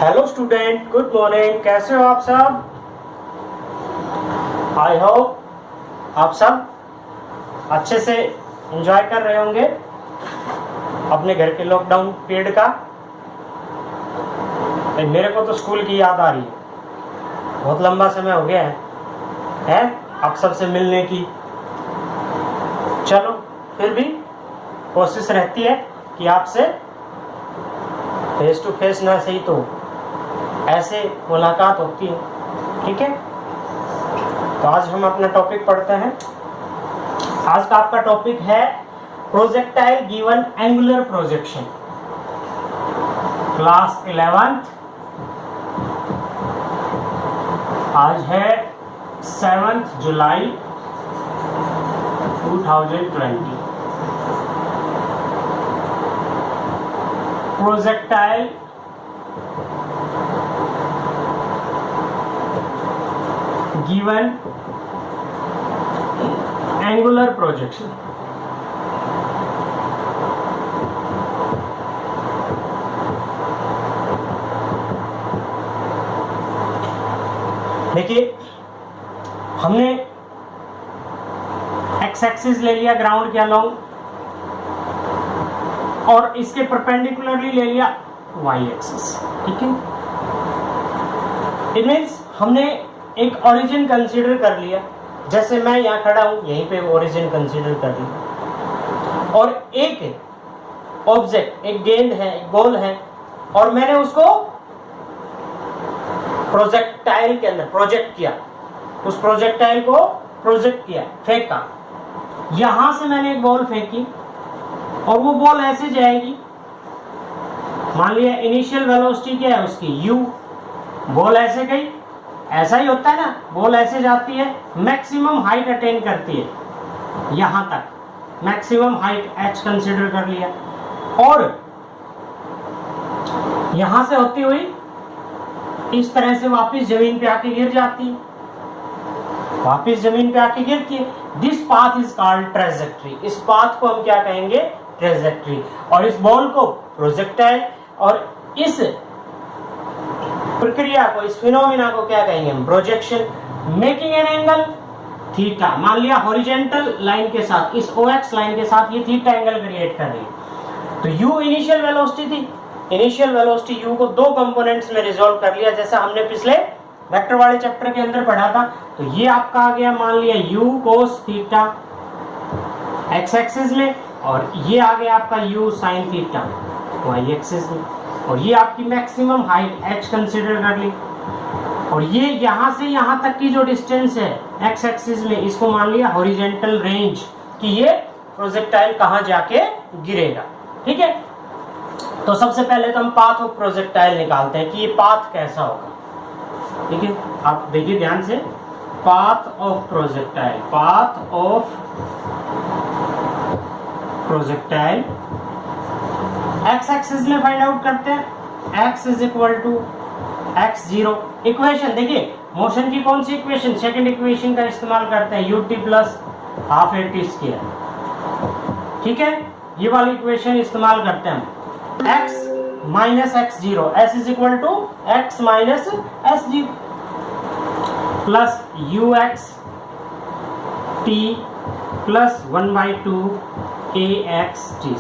Hello student, good morning. कैसे हो आप सब? आई होप आप सब अच्छे से एंजॉय कर रहे होंगे अपने घर के लॉकडाउन पीरियड का। मेरे को तो स्कूल की याद आ रही है, बहुत लंबा समय हो गया है आप सबसे मिलने की। चलो फिर भी कोशिश रहती है कि आपसे फेस टू फेस ना सही तो ऐसे मुलाकात होती है, ठीक है। तो आज हम अपना टॉपिक पढ़ते हैं। आज का आपका टॉपिक है projectile given angular projection, class 11th। आज है 7 जुलाई 2020। Projectile given angular projection. देखिए, हमने एक्स एक्सिस ले लिया ग्राउंड के अलोंग और इसके परपेंडिकुलरली ले लिया वाई एक्सिस, ठीक है। इट मीन्स हमने एक ओरिजिन कंसीडर कर लिया। जैसे मैं यहाँ खड़ा हूं, यहीं पे ओरिजिन कंसीडर कर लिया और एक ऑब्जेक्ट, एक गेंद है, एक बॉल है और मैंने उसको प्रोजेक्टाइल के अंदर प्रोजेक्ट किया। उस प्रोजेक्टाइल को प्रोजेक्ट किया, फेंका। यहां से मैंने एक बॉल फेंकी और वो बॉल ऐसे जाएगी। मान लिया इनिशियल वेलोसिटी क्या है उसकी, u। बॉल ऐसे गई, ऐसा ही होता है ना, बॉल ऐसे जाती है, मैक्सिमम हाइट अटेन करती है यहां तक, मैक्सिमम हाइट h कंसीडर कर लिया और यहां से होती हुई इस तरह से वापस जमीन पे आके गिर जाती है, वापस जमीन पे आके गिरती है। This path is called trajectory. इस पाथ को हम क्या कहेंगे, ट्रेजेक्ट्री। और इस बॉल को प्रोजेक्टाइल और इस प्रक्रिया को, इस फिनोमिना को क्या कहेंगे हम, projection. Making an angle theta. मान लिया हॉरिजॉन्टल लाइन के साथ, इस OX लाइन के साथ ये थीटा एंगल क्रिएट कर रही है। तो u इनिशियल वेलोसिटी थी, इनिशियल वेलोसिटी u को दो कंपोनेंट्स में रिजॉल्व कर लिया, जैसा हमने पिछले वेक्टर वाले चैप्टर के अंदर पढ़ा था। तो ये आपका आ गया, मान लिया u cos theta x axis में और ये आ गया आपका u sin theta y axis में। और ये आपकी मैक्सिमम हाइट h कंसीडर कर ली और ये यहां से यहां तक की जो डिस्टेंस है x एक्सिस में, इसको मान लिया हॉरिजॉन्टल रेंज कि ये प्रोजेक्टाइल कहां जाके गिरेगा, ठीक है। तो सबसे पहले तो हम पाथ ऑफ प्रोजेक्टाइल निकालते हैं कि ये पाथ कैसा होगा, ठीक है। आप देखिए ध्यान से, path of projectile, path of projectile x axis में फाइंड आउट करते हैं। x is equal to x0। Equation देखिए, मोशन की कौन सी इक्वेशन, सेकंड इक्वेशन का इस्तेमाल करते हैं, ut plus half at square, ठीक है। ये वाली इक्वेशन इस्तेमाल करते हैं हम। x minus x0, s is equal to x minus s0 plus ux t plus 1/2 ax t,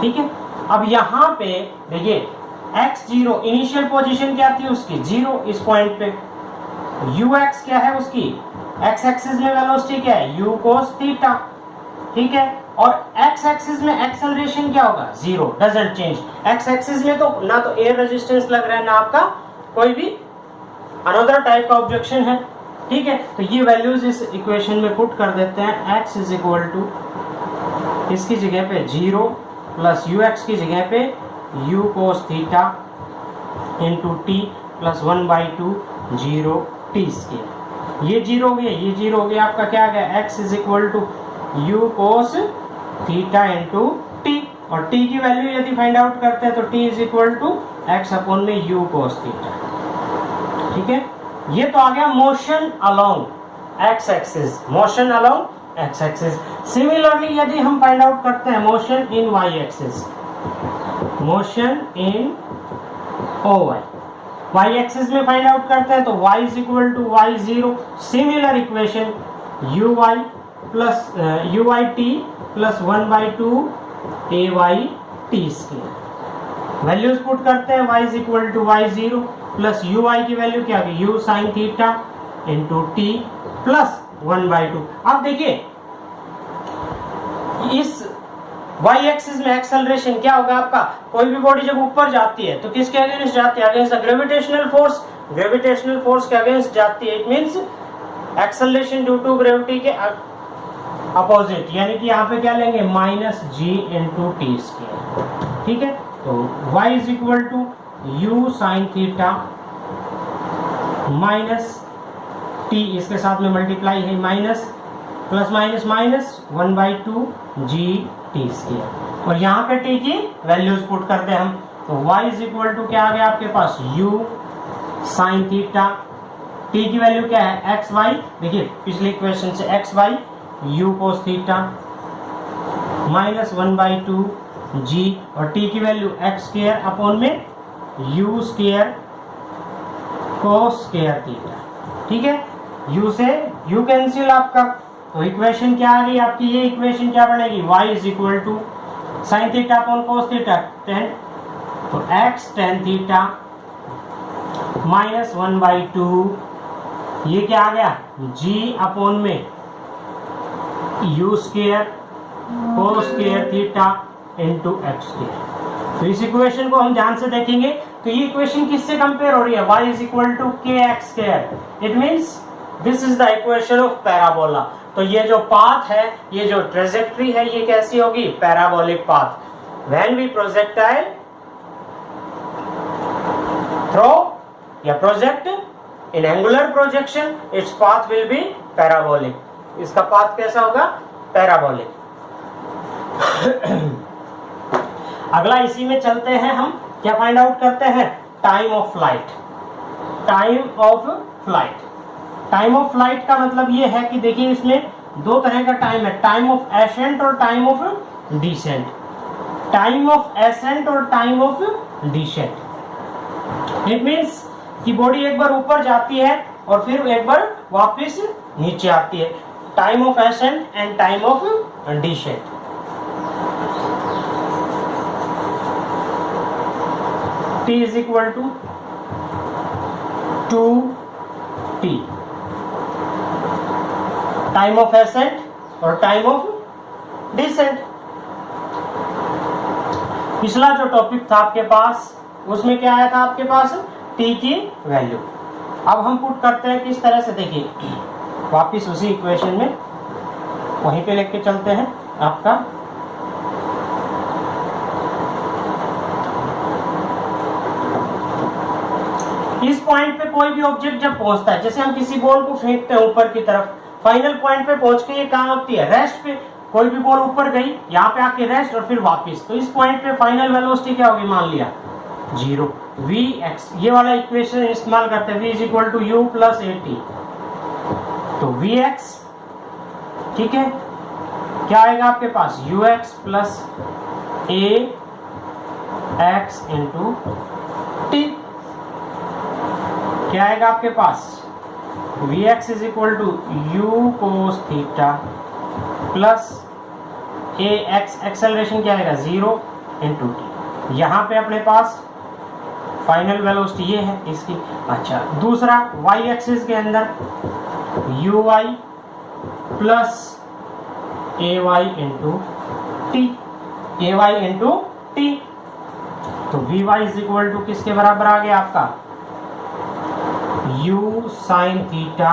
ठीक है। अब यहां पे देखिए x0 इनिशियल पोजीशन क्या थी उसकी, 0 इस पॉइंट पे। ux क्या है उसकी, x एक्सिस में वेलोसिटी क्या है, u cos थीटा, ठीक है। और x एक्सिस में एक्सेलरेशन क्या होगा, 0, डजंट चेंज। x एक्सिस में तो ना तो एयर रेजिस्टेंस लग रहा है, ना आपका कोई भी अनदर टाइप का ऑब्जेक्शन है, ठीक है। तो ये वैल्यूज इस इक्वेशन में पुट कर देते हैं। x इज इक्वल टू इसकी जगह पे 0 प्लस ux की जगह पे u cos theta into t plus 1/2 0 t square. ये 0 हो गया, ये 0 हो गया, आपका क्या आ गया, x is equal to u cos theta into t। और t की वैल्यू यदि फाइंड आउट करते हैं तो t is equal to x upon में u cos थीटा, ठीक है। ये तो आ गया motion along x axis, motion along x axis. Similarly यदि हम फाइंड आउट करते हैं motion in y axis, motion in OY, y axis में फाइंड आउट करते हैं तो y is equal to y zero, similar equation u Y plus u y t plus 1/2 a y t square. Values put करते हैं, y is equal to y zero plus u y की value क्या होगी, u sine theta into t plus 1/2। अब देखिए इस y axis में acceleration क्या होगा आपका, कोई भी बॉडी जब ऊपर जाती है तो किसके अगेंस्ट जाती है, against the gravitational force, gravitational force के अगेंस्ट जाती है। It means acceleration due to gravity के अपोजिट, यानी कि यहाँ पे क्या लेंगे माइनस जी इंटू टी स्क्वायर। ठीक है, तो y is equal to u sine theta minus t, इसके साथ में मल्टीप्लाई है minus plus minus minus 1/2 g t square, और यहाँ पे टी की वैल्यूज पुट करते हैं हम, तो y इज इक्वल टू क्या आ गया आपके पास, u साइन थीटा, टी की वैल्यू क्या है एक्स वाई, देखिए पिछले इक्वेशन से x why you cos theta minus 1/2 जी, और टी की वैल्यू एक्स स्क्वायर अपॉन में you square cos square theta. ठीक है, u से u कैंसिल आपका, तो इक्वेशन क्या आ गई आपकी, ये इक्वेशन क्या बनेगी, y is equal to sine theta upon cos theta 10, तो x tan थीटा माइनस 1/2, ये क्या आ गया g अपॉन में u square cos square theta into x square. तो इस इक्वेशन को हम ध्यान से देखेंगे तो ये इक्वेशन किससे कंपेयर हो रही है, y इज इक्वल टू के x square, it means this is the equation of parabola. तो ये जो पाथ है, ये जो ट्रेजेक्ट्री है, ये कैसी होगी, parabolic path. When we projectile throw या project in angular projection, its path will be parabolic, इसका पाथ कैसा होगा, पैराबोलिक। अगला इसी में चलते हैं, हम क्या फाइंड आउट करते हैं, time of flight. Time of flight, time of flight का मतलब ये है कि देखिए इसमें दो तरह का टाइम है, टाइम ऑफ एसेंट और time of descent. Time of ascent और time of descent, it means कि बॉडी एक बार ऊपर जाती है और फिर एक बार वापस नीचे आती है। Time of ascent and time of descent. t is equal to 2t, time of ascent और टाइम ऑफ डिसेंट। पिछला जो टॉपिक था आपके पास उसमें क्या आया था आपके पास, t की वैल्यू। अब हम पुट करते हैं किस तरह से, देखिए वापिस उसी इक्वेशन में वहीं पे लेके चलते हैं आपका। इस पॉइंट पे कोई भी ऑब्जेक्ट जब पहुंचता है, जैसे हम किसी बॉल को फेंकते हैं ऊपर की तरफ, फाइनल पॉइंट पे पहुंच के ये कहां होती है, रेस्ट पे। कोई भी बॉल ऊपर गई, यहाँ पे आके रेस्ट और फिर वापस, तो इस पॉइंट पे फाइनल वेलोसिटी क्या होगी, मान लिया 0। vx, ये वाला इक्वेशन इस्तेमाल करते हैं, v is equal to u plus a t, तो vx ठीक है क्या आएगा आपके पास, ux plus a x into t, क्या आएगा आपके पास, vx is equal to u cos theta plus a x, acceleration क्या आएगा 0 इंटू टी। यहाँ पे अपने पास फाइनल वेलोसिटी ये है इसकी। अच्छा, दूसरा y एक्सिस के अंदर U Y plus A Y into T, A Y into T, तो V Y is equal to किसके बराबर आ गया आपका, u साइन थीटा,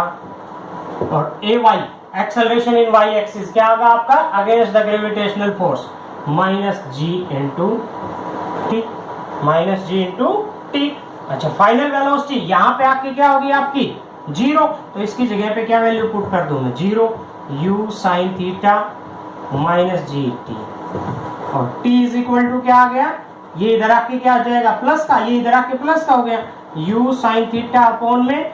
और A Y acceleration in y axis क्या होगा आपका, against the gravitational force minus ji into T, minus ji into T. अच्छा, फाइनल वेलोसिटी यहाँ पे आके क्या होगी आपकी 0, तो इसकी जगह पे क्या वैल्यू पुट कर दूं मैं, 0 u sine theta minus g T, और t इज इक्वल टू क्या आ गया, ये इधर आके क्या आ जाएगा प्लस का, ये इधर आके प्लस का हो गया, u साइन थीटा अपॉन में,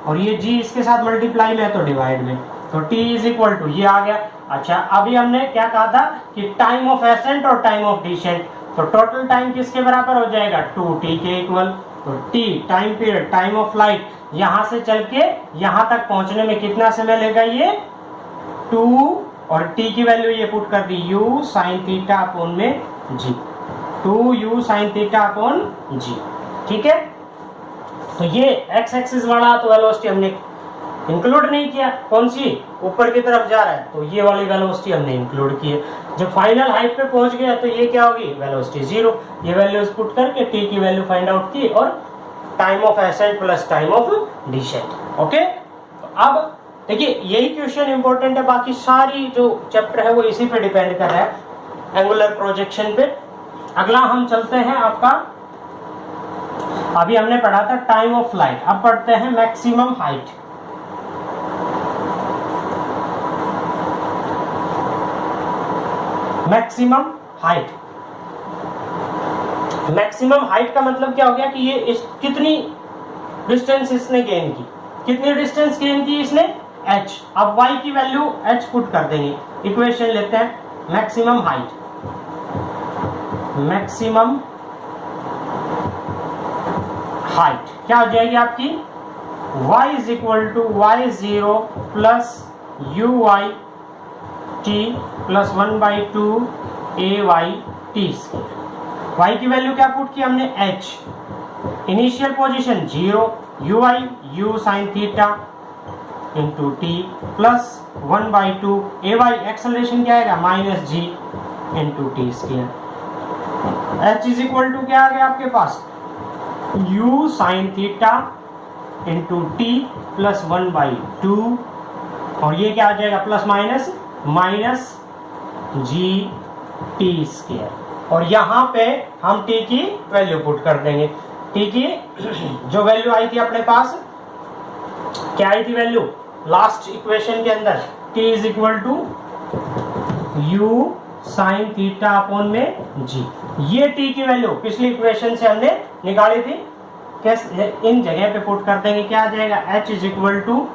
और ये g इसके साथ मल्टीप्लाई में है तो डिवाइड में, तो t इज इक्वल टू ये आ गया। अच्छा, अभी हमने क्या कहा था कि टाइम ऑफ एसेंट और टाइम ऑफ डिसेंट, तो टोटल टाइम किसके बराबर हो जाएगा 2t के इक्वल, तो T time period, time of light, यहां से चल के यहां तक पहुंचने में कितना समय लेगा ये 2, और टी की वैल्यू ये पुट कर दी u sin थीटा अपॉन में g, 2u sin theta upon g। ठीक है, तो ये x एक्सिस वाला तो वेलोसिटी हमने इंक्लूड नहीं किया, कौन सी ऊपर की तरफ जा रहा है, तो ये वाली वेलोसिटी हमने इंक्लूड की है। जब फाइनल हाइट पे पहुंच गया तो ये क्या होगी, वेलोसिटी 0। ये वैल्यूज पुट करके t की वैल्यू फाइंड आउट की और time of ascent plus time of descent. Okay, तो अब देखिए यही क्वेश्चन इंपॉर्टेंट है, बाकी सारी जो चैप्टर है वो इसी पे डिपेंड कर रहा है, एंगुलर प्रोजेक्शन पे। अगला हम चलते हैं आपका, अभी हमने पढ़ा था टाइम ऑफ लाइट, अब पढ़ते हैं maximum height. Maximum height, maximum height का मतलब क्या हो गया कि ये कितनी डिस्टेंस इसने गेन की, कितनी डिस्टेंस गेन की इसने h। अब y की वैल्यू h पुट कर देंगे, इक्वेशन लेते हैं मैक्सिमम हाइट, मैक्सिमम हाइट क्या हो जाएगी आपकी, y is equal to y0 plus uy t plus 1/2 ay t square. y की वैल्यू क्या पुट की हमने h, initial position 0, ui u sin theta into t plus 1/2 ay acceleration क्या आएगा minus g into t square. h is equal to क्या आ गया आपके पास, u sin theta into t plus 1/2, और ये क्या आ जाएगा plus minus minus g t square, और यहाँ पे हम t की वैल्यू पुट कर देंगे। t की जो वैल्यू आई थी अपने पास, क्या आई थी वैल्यू लास्ट इक्वेशन के अंदर, t is equal to u sine theta upon में g। ये t की वैल्यू पिछली इक्वेशन से हमने निकाली थी, कैसे इन जगह पे पुट कर देंगे, क्या आ जाएगा h इज इक्वल टू,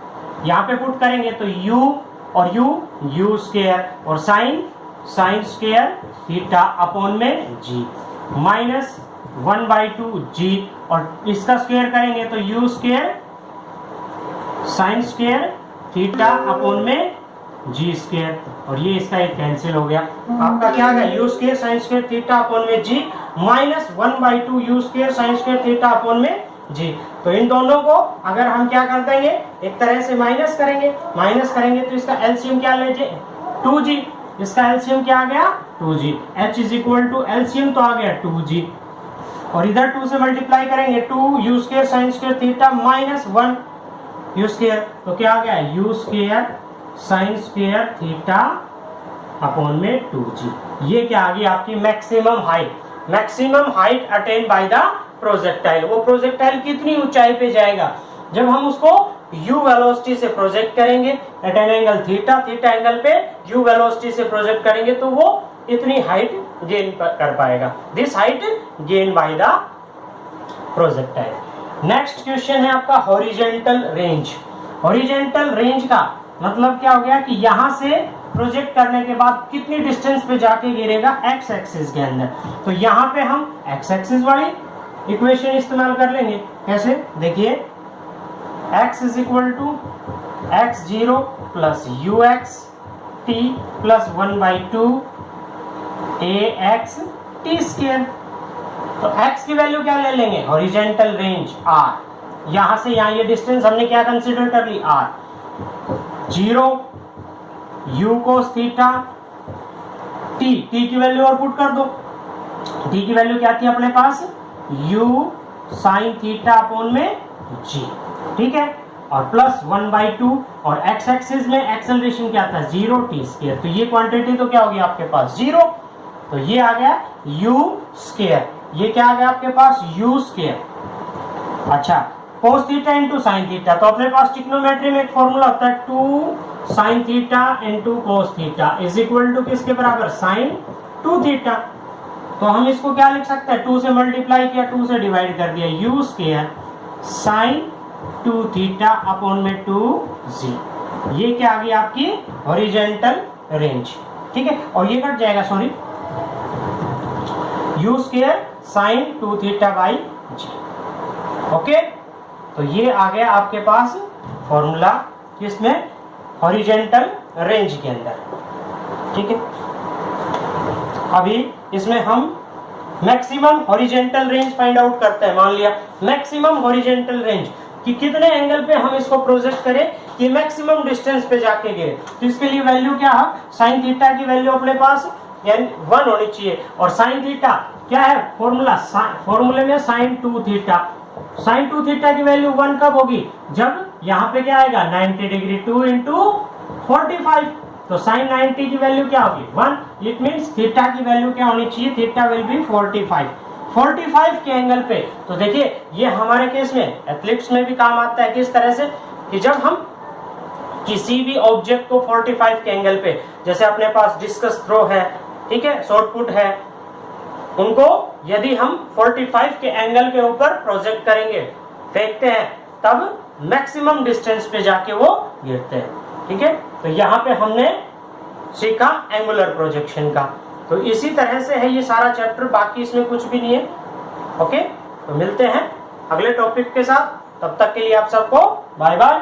यहाँ पे पुट करेंगे तो u और u स्क्वायर और साइन स्क्वायर थीटा अपॉन में g माइनस 1/2 g, और इसका स्क्वायर करेंगे तो u square sine square theta upon में g स्क्वायर, और ये इसका एक कैंसिल हो गया। आपका क्या आ गया, u square sine square theta upon में g minus 1/2 u square sine square theta upon में g। तो इन दोनों को अगर हम क्या कर देंगे, एक तरह से माइनस करेंगे तो इसका एलसीएम क्या ले 2g, इसका एलसीएम क्या आ गया 2g, h is equal to LCM तो आ गया 2g, और इधर 2 से मल्टीप्लाई करेंगे 2 u square sine square theta minus 1 u square, तो क्या आ गया u square sine square theta upon में 2g। ये क्या आ गई आपकी maximum height. Maximum height attain by the projectile, वो प्रोजेक्टाइल कितनी ऊंचाई पे जाएगा, जब हम उसको u वेलोसिटी से प्रोजेक्ट करेंगे at an angle theta, theta angle पे u वेलोसिटी से प्रोजेक्ट करेंगे तो वो इतनी हाइट गेन कर पाएगा, this height gain by the projectile. Next question है आपका हॉरिजॉन्टल रेंज। हॉरिजॉन्टल रेंज का मतलब क्या हो गया कि यहां से प्रोजेक्ट करने के बाद कितनी डिस्टेंस पे जाके गिरेगा एक्स एक्सिस के अंदर, तो यहाँ पे हम एक्स एक्सिस वाली इक्वेशन इस्तेमाल कर लेंगे। कैसे देखिए, x is equal to x0 plus u x t plus 1/2 ax t square. तो x की वैल्यू क्या ले लेंगे, हॉरिजॉन्टल रेंज r, यहां से यहां ये डिस्टेंस हमने क्या कंसीडर कर ली r, 0 u cos theta t, t की वैल्यू और पुट कर दो, t की वैल्यू क्या थी अपने पास u साइन थीटा अपॉन में g, ठीक है, और प्लस 1/2, और x एक्सिस में एक्सेलरेशन क्या था 0 t स्क्वायर, तो ये क्वांटिटी तो क्या होगी आपके पास 0, तो ये आ गया u स्क्वायर, ये क्या आ गया आपके पास u स्क्वायर। अच्छा, cos theta into sine theta, तो अपने पास ट्रिग्नोमेट्री में एक फॉर्मूला होता है 2 sine theta into cos theta is equal to किसके बराबर साइन 2 थीटा। तो हम इसको क्या लिख सकते हैं, 2 से मल्टीप्लाई किया, 2 से डिवाइड कर दिया, u square sign 2 theta upon में 2g। ये क्या आ गई आपकी हॉरिजॉन्टल रेंज, ठीक है, और ये कट जाएगा, sorry, u square sign 2 theta by g। Okay, तो ये आ गया आपके पास फॉर्मूला किसमें, हॉरिजेंटल रेंज के अंदर। ठीक है, अभी इसमें हम maximum horizontal range find out करते हैं। मान लिया मैक्सिमम हॉरिजेंटल रेंज कि कितने एंगल पे हम इसको प्रोजेक्ट करें कि मैक्सिमम डिस्टेंस पे जाके गिरे, तो इसके लिए वैल्यू क्या है, साइन थीटा की वैल्यू अपने पास यानी 1 होनी चाहिए, और साइन थीटा क्या है फॉर्मूला, फॉर्मूले में साइन 2 थीटा, साइन 2 थीटा की वैल्यू 1 कब होगी, जब यहाँ पे क्या आएगा 90 डिग्री, 2 इंटू 45, तो साइन 90 की वैल्यू क्या होगी 1, इट मींस थीटा की वैल्यू क्या होनी चाहिए, थीटा विल बी 45 के एंगल पे। तो देखिए ये हमारे केस में एथलेटिक्स में भी काम आता है, किस तरह से कि जब हम किसी भी ऑब्जेक्ट को 45 के एंगल पे, जैसे अपने पास डिस्कस थ्रो है, ठीक है, शॉर्ट पुट है, उनको यदि हम 45 के एंगल के ऊपर प्रोजेक्ट करेंगे, फेंकते हैं, तब मैक्सिमम डिस्टेंस पे जाके वो गिरते हैं। ठीक है, तो यहाँ पे हमने सीखा एंगुलर प्रोजेक्शन का। तो इसी तरह से है ये सारा चैप्टर, बाकी इसमें कुछ भी नहीं है। ओके, तो मिलते हैं अगले टॉपिक के साथ, तब तक के लिए आप सबको बाय बाय।